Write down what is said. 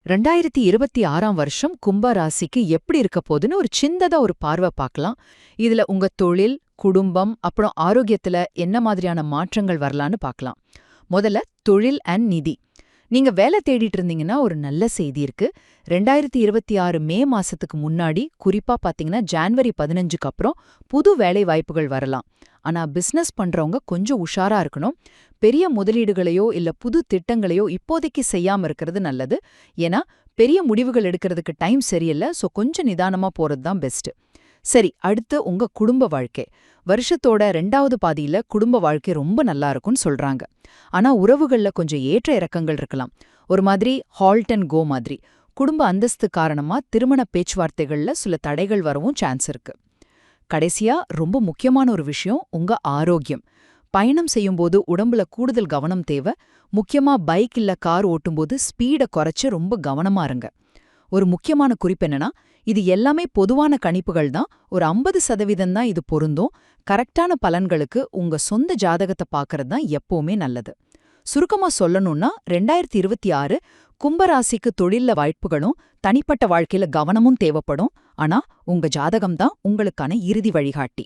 2026ஆம் வருஷம் கும்ப ராசிக்கு எப்படி இருக்க போதுன்னு ஒரு சின்னதா ஒரு பார்வை பார்க்கலாம். இதுல உங்க தொழில், குடும்பம், அப்புறம் ஆரோக்கியத்துல என்ன மாதிரியான மாற்றங்கள் வரலான்னு பார்க்கலாம். முதல்ல தொழில் அண்ட் நிதி. நீங்க வேலை தேடிட்டு இருந்தீங்கன்னா ஒரு நல்ல செய்தி இருக்கு. 2026 மே மாசத்துக்கு முன்னாடி, குறிப்பா பாத்தீங்கன்னா ஜான்வரி 15க்கு அப்புறம் புது வேலை வாய்ப்புகள் வரலாம். ஆனா பிசினஸ் பண்றவங்க கொஞ்சம் உஷாரா இருக்கணும். பெரிய முதலீடுகளையோ இல்ல புது திட்டங்களையோ இப்போதைக்கு செய்யாம இருக்கிறது நல்லது. ஏன்னா பெரிய முடிவுகள் எடுக்கிறதுக்கு டைம் சரியில்ல. சோ கொஞ்சம் நிதானமா போறது தான் பெஸ்ட். சரி, அடுத்து உங்க குடும்ப வாழ்க்கை. வருஷத்தோட 2வது பாதியில குடும்ப வாழ்க்கை ரொம்ப நல்லா இருக்கும்னு சொல்றாங்க. ஆனா உறவுகள்ல கொஞ்சம் ஏற்ற இறக்கங்கள் இருக்கலாம். ஒரு மாதிரி ஹால்ட் அண்ட் கோ மாதிரி. குடும்ப அந்தஸ்து காரணமா திருமண பேச்சுவார்த்தைகள்ல சில தடைகள் வரவும் சான்ஸ் இருக்கு. கடைசியா ரொம்ப முக்கியமான ஒரு விஷயம் உங்க ஆரோக்கியம். பயணம் செய்யும்போது உடம்புல கூடுதல் கவனம் தேவை. முக்கியமா பைக் இல்ல கார் ஓட்டும்போது ஸ்பீட குறைச்சு ரொம்ப கவனமா இருங்க. ஒரு முக்கியமான குறிப்பு என்னன்னா, இது எல்லாமே பொதுவான கணிப்புகள் தான். ஒரு 50% தான் இது பொருந்தும். கரெக்டான பலன்களுக்கு உங்க சொந்த ஜாதகத்தை பார்க்கறது தான் எப்பவுமே நல்லது. சுருக்கமா சொல்லணும்னா 2026 கும்பராசிக்கு தொழில்ல வாய்ப்புகளும் தனிப்பட்ட வாழ்க்கையில கவனமும் தேவைப்படும். ஆனா உங்க ஜாதகம் தான் உங்களுக்கான இறுதி வழிகாட்டி.